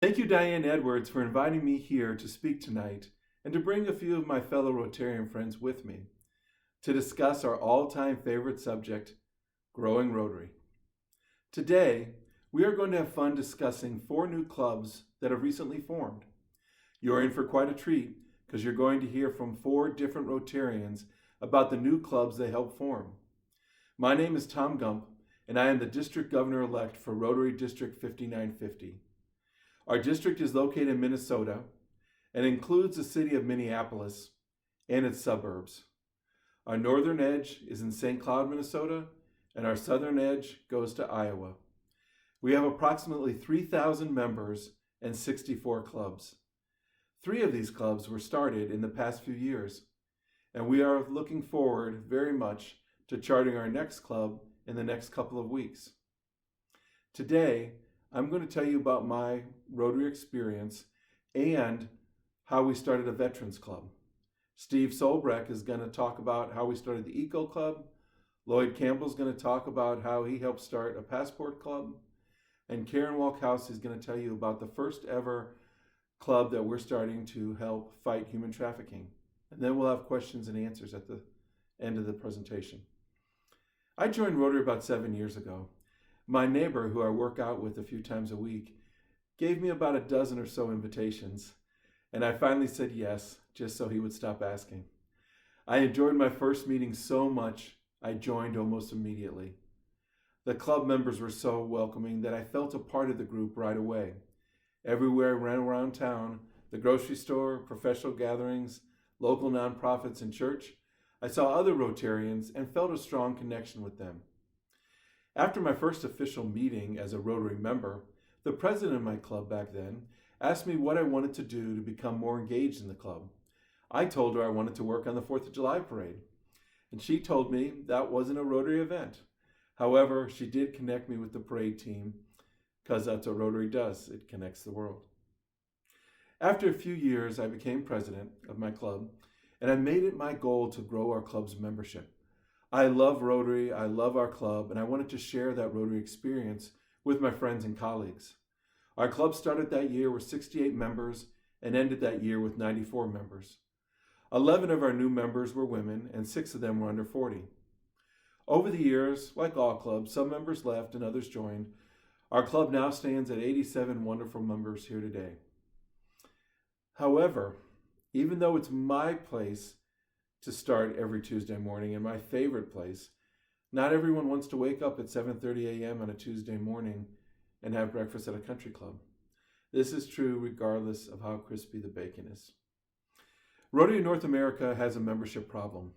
Thank you, Diane Edwards, for inviting me here to speak tonight and to bring a few of my fellow Rotarian friends with me to discuss our all-time favorite subject, growing Rotary. Today, we are going to have fun discussing 4 new clubs that have recently formed. You're in for quite a treat because you're going to hear from 4 different Rotarians about the new clubs they helped form. My name is Tom Gump, and I am the District Governor-elect for Rotary District 5950. Our district is located in Minnesota and includes the city of Minneapolis and its suburbs. Our northern edge is in St. Cloud, Minnesota, and our southern edge goes to Iowa. We have approximately 3,000 members and 64 clubs. 3 of these clubs were started in the past few years, and we are looking forward very much to charting our next club in the next couple of weeks. Today, I'm going to tell you about my Rotary experience and how we started a Veterans Club. Steve Solbreck is going to talk about how we started the Eco Club. Lloyd Campbell is going to talk about how he helped start a Passport Club. And Karen Walkowski is going to tell you about the first ever club that we're starting to help fight human trafficking. And then we'll have questions and answers at the end of the presentation. I joined Rotary about 7 years ago. My neighbor, who I work out with a few times a week, gave me about a dozen or so invitations, and I finally said yes, just so he would stop asking. I enjoyed my first meeting so much, I joined almost immediately. The club members were so welcoming that I felt a part of the group right away. Everywhere I ran around town, the grocery store, professional gatherings, local nonprofits, and church, I saw other Rotarians and felt a strong connection with them. After my first official meeting as a Rotary member, the president of my club back then asked me what I wanted to do to become more engaged in the club. I told her I wanted to work on the 4th of July parade, and she told me that wasn't a Rotary event. However, she did connect me with the parade team because that's what Rotary does. It connects the world. After a few years, I became president of my club, and I made it my goal to grow our club's membership. I love Rotary, I love our club, and I wanted to share that Rotary experience with my friends and colleagues. Our club started that year with 68 members and ended that year with 94 members. 11 of our new members were women, and 6 of them were under 40. Over the years, like all clubs, some members left and others joined. Our club now stands at 87 wonderful members here today. However, even though it's my place to start every Tuesday morning and my favorite place, not everyone wants to wake up at 7:30 a.m. on a Tuesday morning and have breakfast at a country club. This is true regardless of how crispy the bacon is. Rotary North America has a membership problem.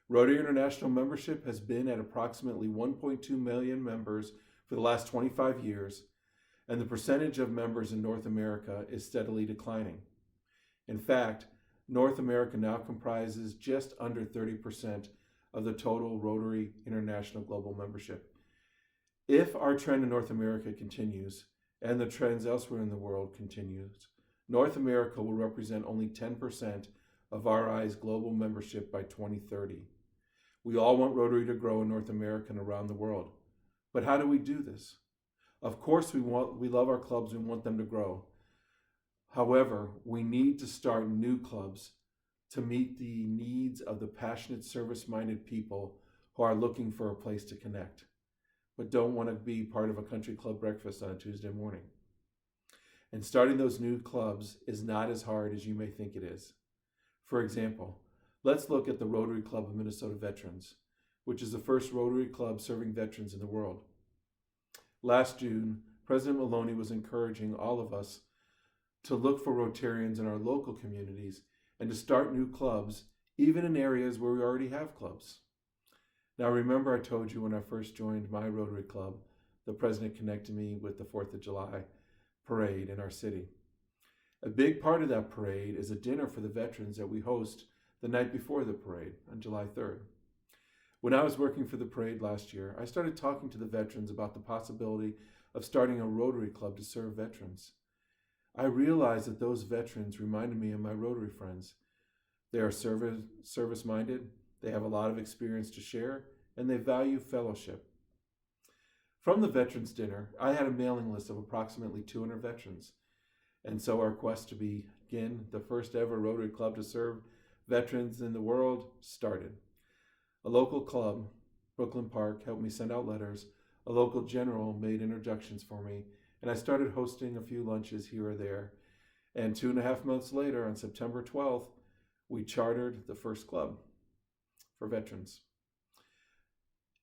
Rotary International membership has been at approximately 1.2 million members for the last 25 years, and the percentage of members in North America is steadily declining. In fact, North America now comprises just under 30% of the total Rotary International global membership. If our trend in North America continues, and the trends elsewhere in the world continues, North America will represent only 10% of RI's global membership by 2030. We all want Rotary to grow in North America and around the world. But how do we do this? Of course, we love our clubs, we want them to grow. However, we need to start new clubs to meet the needs of the passionate, service-minded people who are looking for a place to connect, but don't want to be part of a country club breakfast on a Tuesday morning. And starting those new clubs is not as hard as you may think it is. For example, let's look at the Rotary Club of Minnesota Veterans, which is the first Rotary club serving veterans in the world. Last June, President Maloney was encouraging all of us to look for Rotarians in our local communities and to start new clubs, even in areas where we already have clubs. Now remember, I told you when I first joined my Rotary Club, the president connected me with the 4th of July parade in our city. A big part of that parade is a dinner for the veterans that we host the night before the parade on July 3rd. When I was working for the parade last year, I started talking to the veterans about the possibility of starting a Rotary Club to serve veterans. I realized that those veterans reminded me of my Rotary friends. They are service-minded, they have a lot of experience to share, and they value fellowship. From the Veterans Dinner, I had a mailing list of approximately 200 veterans. And so our quest to begin the first ever Rotary Club to serve veterans in the world started. A local club, Brooklyn Park, helped me send out letters. A local general made introductions for me, and I started hosting a few lunches here or there. And 2.5 months later, on September 12th, we chartered the first club for veterans.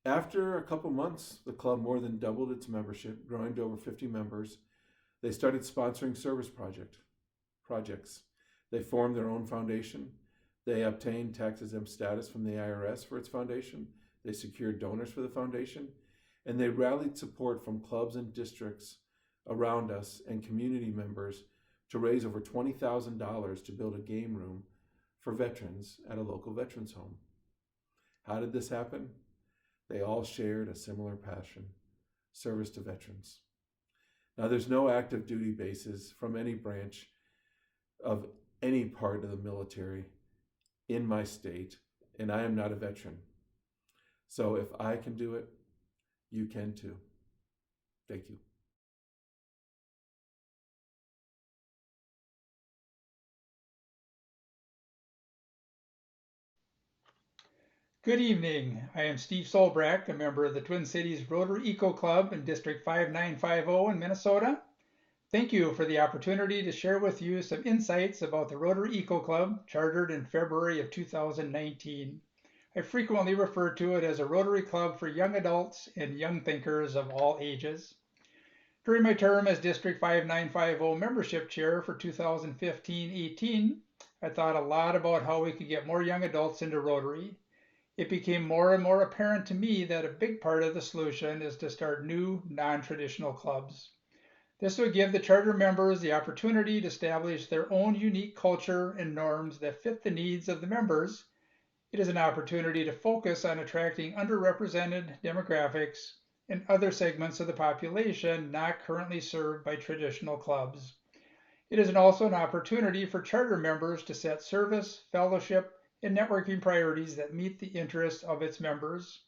After a couple months, the club more than doubled its membership, growing to over 50 members. They started sponsoring service projects. They formed their own foundation. They obtained tax-exempt status from the IRS for its foundation. They secured donors for the foundation. And they rallied support from clubs and districts around us and community members to raise over $20,000 to build a game room for veterans at a local veterans home. How did this happen? They all shared a similar passion, service to veterans. Now, there's no active duty bases from any branch of any part of the military in my state, and I am not a veteran. So if I can do it, you can too. Thank you. Good evening. I am Steve Solbrack, a member of the Twin Cities Rotary Eco Club in District 5950 in Minnesota. Thank you for the opportunity to share with you some insights about the Rotary Eco Club, chartered in February of 2019. I frequently refer to it as a Rotary Club for young adults and young thinkers of all ages. During my term as District 5950 membership chair for 2015-18, I thought a lot about how we could get more young adults into Rotary. It became more and more apparent to me that a big part of the solution is to start new, non-traditional clubs. This would give the charter members the opportunity to establish their own unique culture and norms that fit the needs of the members. It is an opportunity to focus on attracting underrepresented demographics and other segments of the population not currently served by traditional clubs. It is also an opportunity for charter members to set service, fellowship, and networking priorities that meet the interests of its members.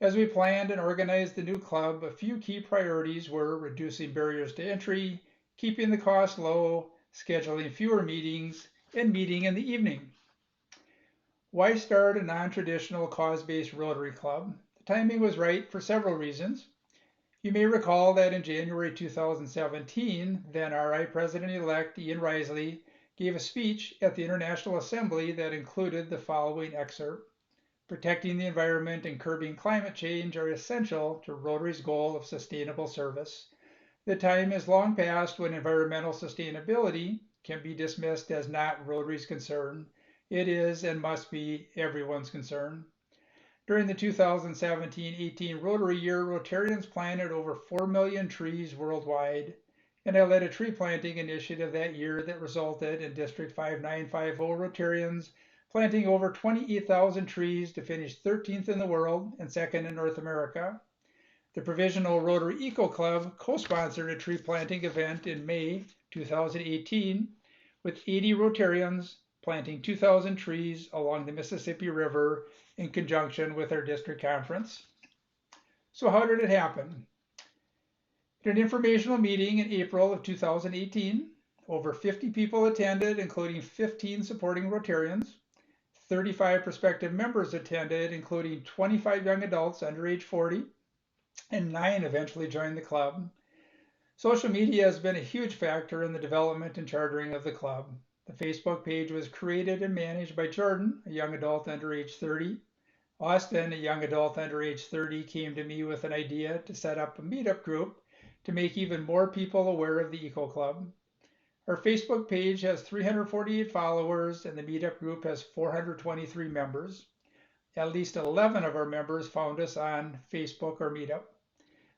As we planned and organized the new club, a few key priorities were reducing barriers to entry, keeping the cost low, scheduling fewer meetings, and meeting in the evening. Why start a non-traditional cause-based Rotary Club? The timing was right for several reasons. You may recall that in January 2017, then RI President-elect Ian Risley gave a speech at the International Assembly that included the following excerpt: "Protecting the environment and curbing climate change are essential to Rotary's goal of sustainable service. The time is long past when environmental sustainability can be dismissed as not Rotary's concern. It is and must be everyone's concern." During the 2017-18 Rotary year, Rotarians planted over 4 million trees worldwide, and I led a tree planting initiative that year that resulted in District 5950 Rotarians planting over 28,000 trees to finish 13th in the world and 2nd in North America. The Provisional Rotary Eco Club co-sponsored a tree planting event in May 2018 with 80 Rotarians planting 2,000 trees along the Mississippi River in conjunction with our district conference. So how did it happen? At an informational meeting in April of 2018, over 50 people attended, including 15 supporting Rotarians. 35 prospective members attended, including 25 young adults under age 40, and 9 eventually joined the club. Social media has been a huge factor in the development and chartering of the club. The Facebook page was created and managed by Jordan, a young adult under age 30. Austin, a young adult under age 30, came to me with an idea to set up a meetup group to make even more people aware of the Eco Club. Our Facebook page has 348 followers and the meetup group has 423 members. At least 11 of our members found us on Facebook or Meetup.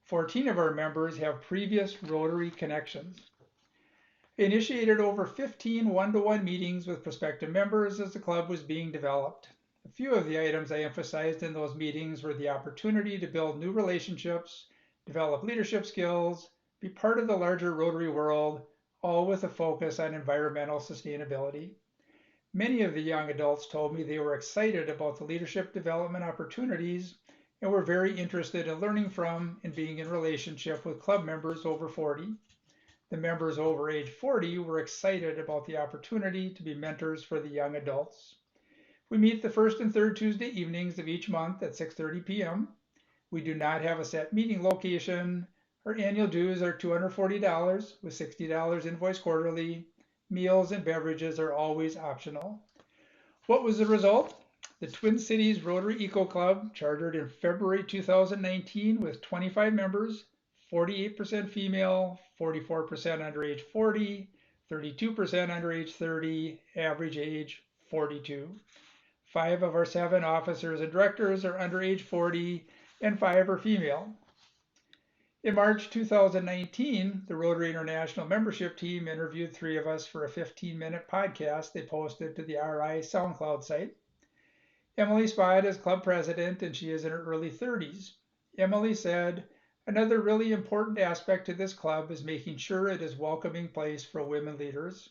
14 of our members have previous Rotary connections. I initiated over 15 one-to-one meetings with prospective members as the club was being developed. A few of the items I emphasized in those meetings were the opportunity to build new relationships, develop leadership skills, be part of the larger Rotary world, all with a focus on environmental sustainability. Many of the young adults told me they were excited about the leadership development opportunities and were very interested in learning from and being in relationship with club members over 40. The members over age 40 were excited about the opportunity to be mentors for the young adults. We meet the first and third Tuesday evenings of each month at 6:30 p.m. We do not have a set meeting location. Our annual dues are $240 with $60 invoiced quarterly. Meals and beverages are always optional. What was the result? The Twin Cities Rotary Eco Club, chartered in February 2019 with 25 members, 48% female, 44% under age 40, 32% under age 30, average age 42. 5 of our 7 officers and directors are under age 40, and 5 are female. In March 2019, the Rotary International membership team interviewed 3 of us for a 15-minute podcast they posted to the RI SoundCloud site. Emily Spott is club president, and she is in her early 30s. Emily said, "Another really important aspect to this club is making sure it is a welcoming place for women leaders.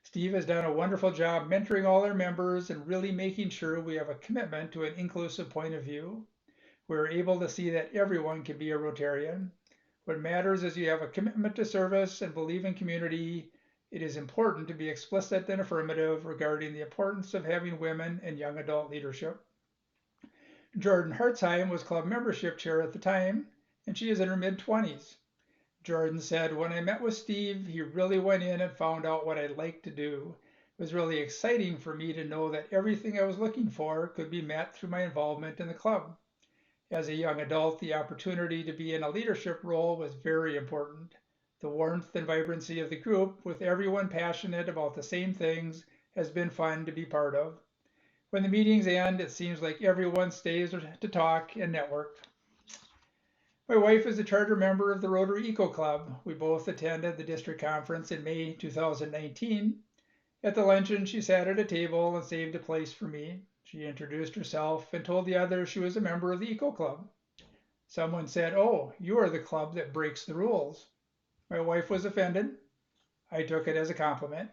Steve has done a wonderful job mentoring all our members and really making sure we have a commitment to an inclusive point of view. We're able to see that everyone can be a Rotarian. What matters is you have a commitment to service and believe in community. It is important to be explicit and affirmative regarding the importance of having women in young adult leadership." Jordan Hartzheim was club membership chair at the time, and she is in her mid-20s. Jordan said, "When I met with Steve, he really went in and found out what I'd like to do. It was really exciting for me to know that everything I was looking for could be met through my involvement in the club. As a young adult, the opportunity to be in a leadership role was very important. The warmth and vibrancy of the group, with everyone passionate about the same things, has been fun to be part of. When the meetings end, it seems like everyone stays to talk and network." My wife is a charter member of the Rotary Eco Club. We both attended the district conference in May 2019. At the luncheon, she sat at a table and saved a place for me. She introduced herself and told the others she was a member of the Eco Club. Someone said, "Oh, you are the club that breaks the rules." My wife was offended. I took it as a compliment.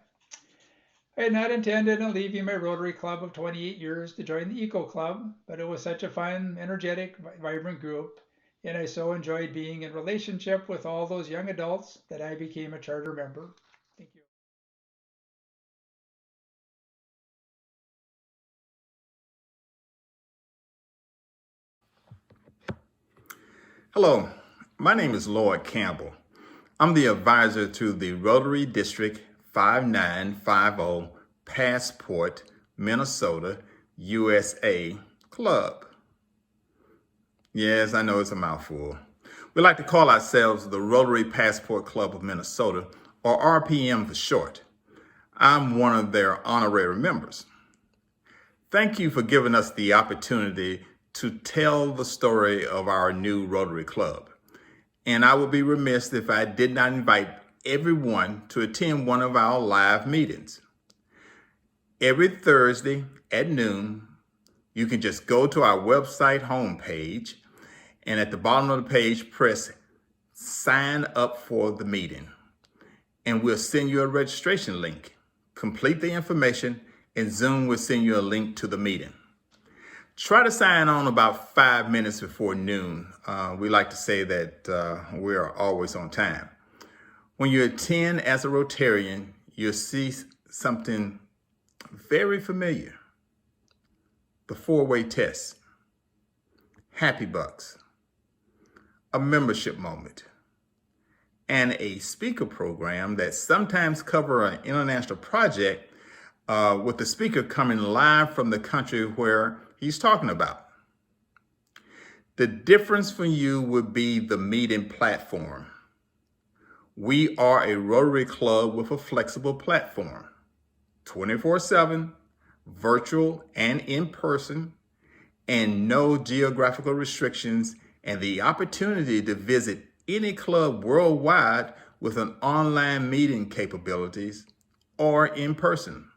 I had not intended on leaving my Rotary Club of 28 years to join the Eco Club, but it was such a fun, energetic, vibrant group, and I so enjoyed being in relationship with all those young adults that I became a charter member. Thank you. Hello, my name is Lloyd Campbell. I'm the advisor to the Rotary District 5950 Passport, Minnesota, USA Club. Yes, I know it's a mouthful. We like to call ourselves the Rotary Passport Club of Minnesota, or RPM for short. I'm one of their honorary members. Thank you for giving us the opportunity to tell the story of our new Rotary Club. And I would be remiss if I did not invite everyone to attend one of our live meetings. Every Thursday at noon, you can just go to our website homepage, and at the bottom of the page, press sign up for the meeting. And we'll send you a registration link. Complete the information, and Zoom will send you a link to the meeting. Try to sign on about 5 minutes before noon. We like to say that we are always on time. When you attend as a Rotarian, you'll see something very familiar. The 4-way test, Happy Bucks, a membership moment, and a speaker program that sometimes cover an international project with the speaker coming live from the country where he's talking about. The difference for you would be the meeting platform. We are a Rotary Club with a flexible platform, 24/7, virtual and in person, and no geographical restrictions, and the opportunity to visit any club worldwide with an online meeting capabilities or in person.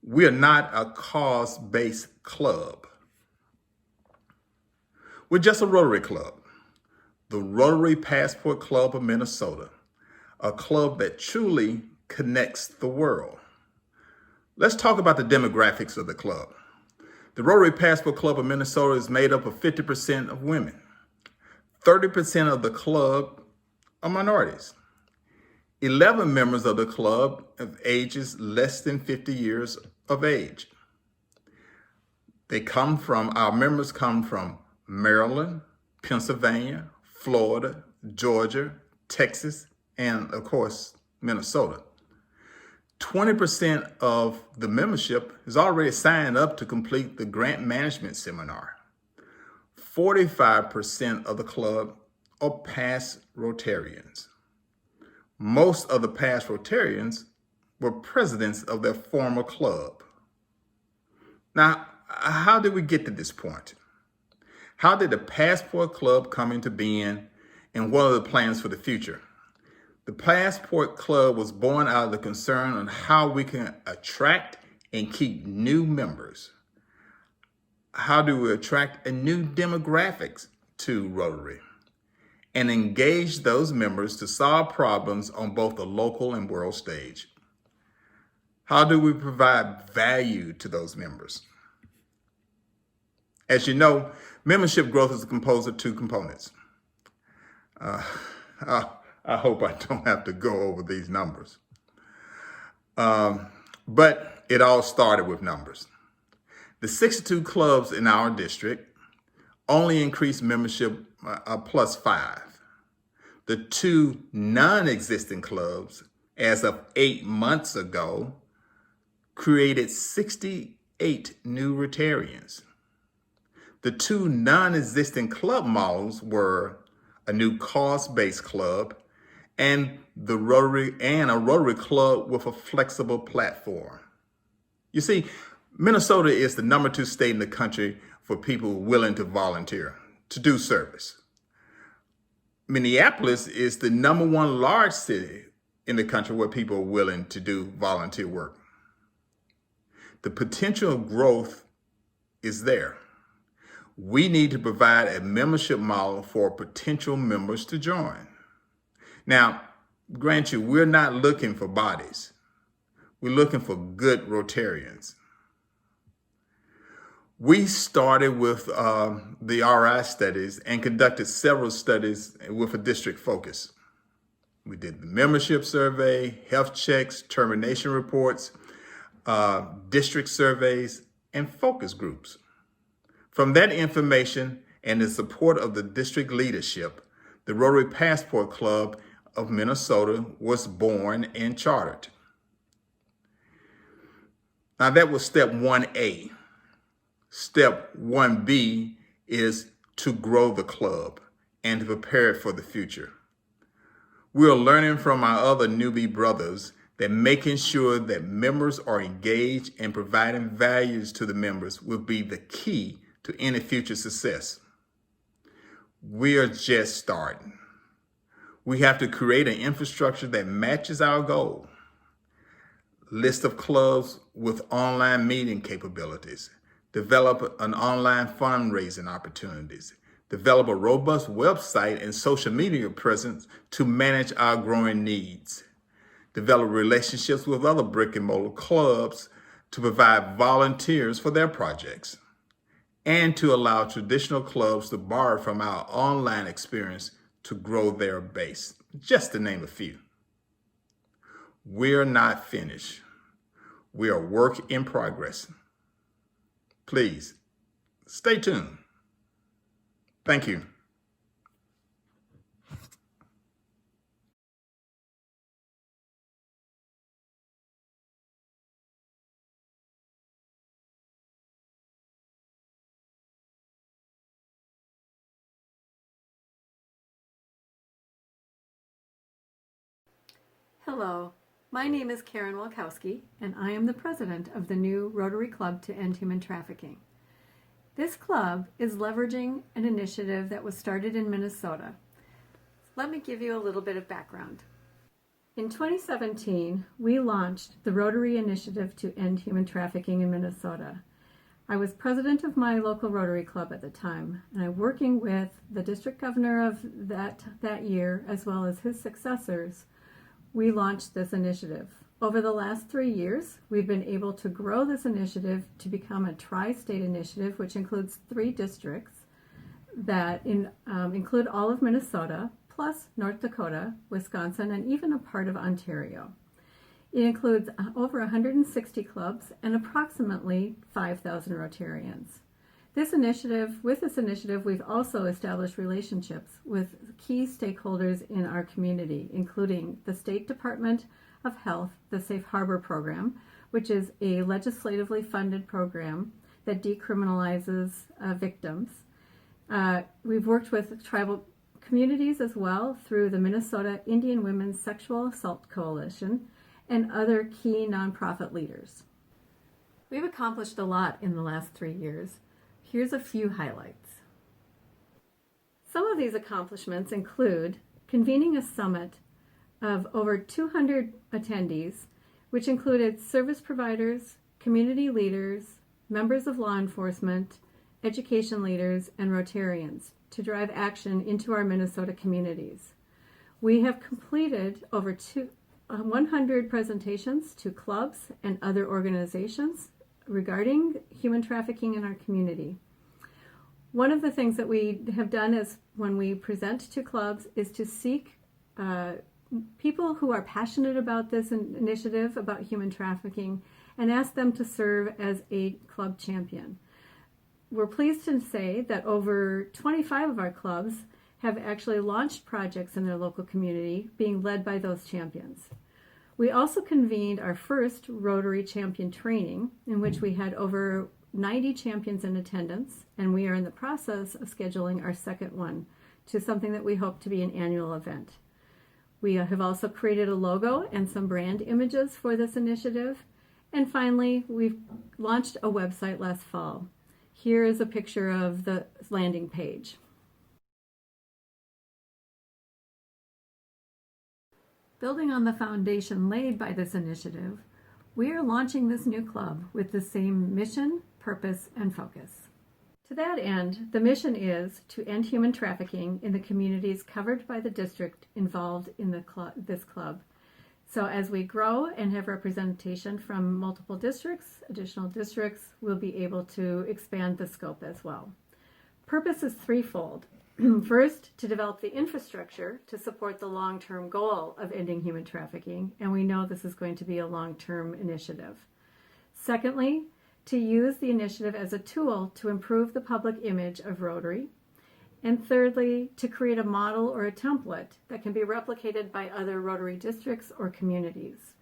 We are not a cause-based club. We're just a Rotary Club, the Rotary Passport Club of Minnesota, a club that truly connects the world. Let's talk about the demographics of the club. The Rotary Passport Club of Minnesota is made up of 50% of women. 30% of the club are minorities. 11 members of the club of ages less than 50 years of age. Our members come from Maryland, Pennsylvania, Florida, Georgia, Texas, and of course, Minnesota. 20% of the membership is already signed up to complete the grant management seminar. 45% of the club are past Rotarians. Most of the past Rotarians were presidents of their former club. Now, how did we get to this point? How did the Passport Club come into being, and what are the plans for the future? The Passport Club was born out of the concern on how we can attract and keep new members. How do we attract a new demographics to Rotary and engage those members to solve problems on both the local and world stage? How do we provide value to those members? As you know, membership growth is composed of two components. I hope I don't have to go over these numbers. But it all started with numbers. The 62 clubs in our district only increased membership plus 5. The 2 non-existing clubs, as of 8 months ago, created 68 new Rotarians. The 2 non-existing club models were a new cost-based club and a Rotary club with a flexible platform. You see, Minnesota is the number 2 state in the country for people willing to volunteer, to do service. Minneapolis is the number 1 large city in the country where people are willing to do volunteer work. The potential growth is there. We need to provide a membership model for potential members to join. Now, grant you, we're not looking for bodies. We're looking for good Rotarians. We started with the RI studies and conducted several studies with a district focus. We did the membership survey, health checks, termination reports, district surveys, and focus groups. From that information and the support of the district leadership, the Rotary Passport Club of Minnesota was born and chartered. Now that was step 1A. Step 1B is to grow the club and to prepare it for the future. We are learning from our other newbie brothers that making sure that members are engaged and providing values to the members will be the key to any future success. We are just starting. We have to create an infrastructure that matches our goal. List of clubs with online meeting capabilities. Develop an online fundraising opportunities. Develop a robust website and social media presence to manage our growing needs. Develop relationships with other brick and mortar clubs to provide volunteers for their projects, and to allow traditional clubs to borrow from our online experience to grow their base, just to name a few. We're not finished. We are work in progress. Please, stay tuned. Thank you. Hello, my name is Karen Walkowski, and I am the president of the new Rotary Club to End Human Trafficking. This club is leveraging an initiative that was started in Minnesota. Let me give you a little bit of background. In 2017, we launched the Rotary Initiative to End Human Trafficking in Minnesota. I was president of my local Rotary Club at the time, and I'm working with the district governor of that year, as well as his successors. We launched this initiative. Over the last 3 years, we've been able to grow this initiative to become a tri-state initiative, which includes 3 districts that include all of Minnesota, plus North Dakota, Wisconsin, and even a part of Ontario. It includes over 160 clubs and approximately 5,000 Rotarians. With this initiative, we've also established relationships with key stakeholders in our community, including the State Department of Health, the Safe Harbor Program, which is a legislatively funded program that decriminalizes victims. We've worked with tribal communities as well through the Minnesota Indian Women's Sexual Assault Coalition and other key nonprofit leaders. We've accomplished a lot in the last 3 years. Here's a few highlights. Some of these accomplishments include convening a summit of over 200 attendees, which included service providers, community leaders, members of law enforcement, education leaders, and Rotarians to drive action into our Minnesota communities. We have completed over 100 presentations to clubs and other organizations regarding human trafficking in our community. One of the things that we have done is when we present to clubs is to seek people who are passionate about this initiative about human trafficking and ask them to serve as a club champion. We're pleased to say that over 25 of our clubs have actually launched projects in their local community being led by those champions. We also convened our first Rotary Champion training, in which we had over 90 champions in attendance, and we are in the process of scheduling our second one to something that we hope to be an annual event. We have also created a logo and some brand images for this initiative. And finally, we've launched a website last fall. Here is a picture of the landing page. Building on the foundation laid by this initiative, we are launching this new club with the same mission, purpose, and focus. To that end, the mission is to end human trafficking in the communities covered by the district involved in this club. So as we grow and have representation from multiple districts, additional districts, we'll be able to expand the scope as well. Purpose is threefold. First, to develop the infrastructure to support the long-term goal of ending human trafficking, and we know this is going to be a long-term initiative. Secondly, to use the initiative as a tool to improve the public image of Rotary. And thirdly, to create a model or a template that can be replicated by other Rotary districts or communities.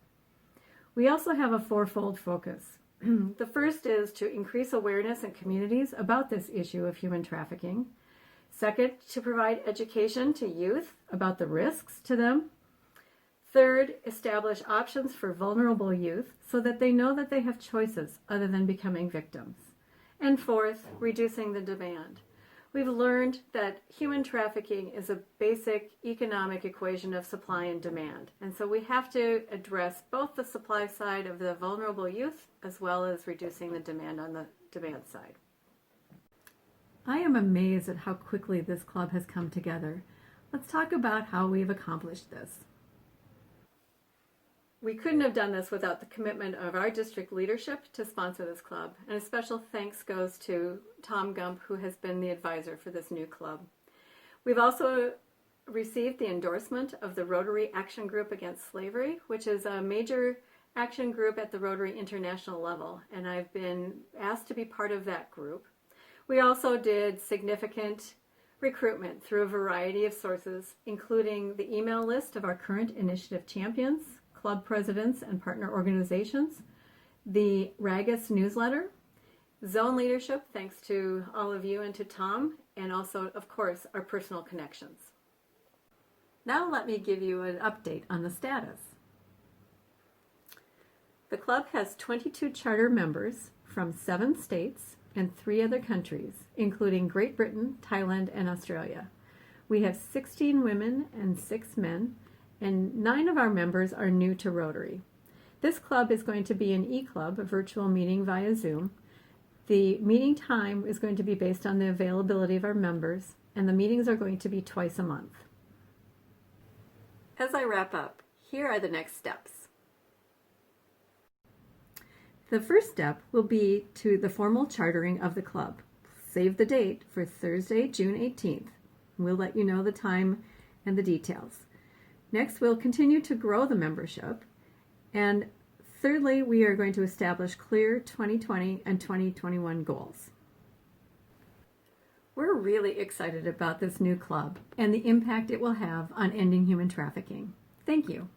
We also have a fourfold focus. The first is to increase awareness in communities about this issue of human trafficking. Second, to provide education to youth about the risks to them. Third, establish options for vulnerable youth so that they know that they have choices other than becoming victims. And fourth, reducing the demand. We've learned that human trafficking is a basic economic equation of supply and demand. And so we have to address both the supply side of the vulnerable youth as well as reducing the demand on the demand side. I am amazed at how quickly this club has come together. Let's talk about how we've accomplished this. We couldn't have done this without the commitment of our district leadership to sponsor this club, and a special thanks goes to Tom Gump, who has been the advisor for this new club. We've also received the endorsement of the Rotary Action Group Against Slavery, which is a major action group at the Rotary International level, and I've been asked to be part of that group. We also did significant recruitment through a variety of sources, including the email list of our current initiative champions, club presidents and partner organizations, the Ragus newsletter, zone leadership, thanks to all of you and to Tom, and also, of course, our personal connections. Now let me give you an update on the status. The club has 22 charter members from 7 states and 3 other countries, including Great Britain, Thailand, and Australia. We have 16 women and 6 men, and 9 of our members are new to Rotary. This club is going to be an e-club, a virtual meeting via Zoom. The meeting time is going to be based on the availability of our members, and the meetings are going to be twice a month. As I wrap up, here are the next steps. The first step will be to the formal chartering of the club. Save the date for Thursday, June 18th. We'll let you know the time and the details. Next, we'll continue to grow the membership. And thirdly, we are going to establish clear 2020 and 2021 goals. We're really excited about this new club and the impact it will have on ending human trafficking. Thank you.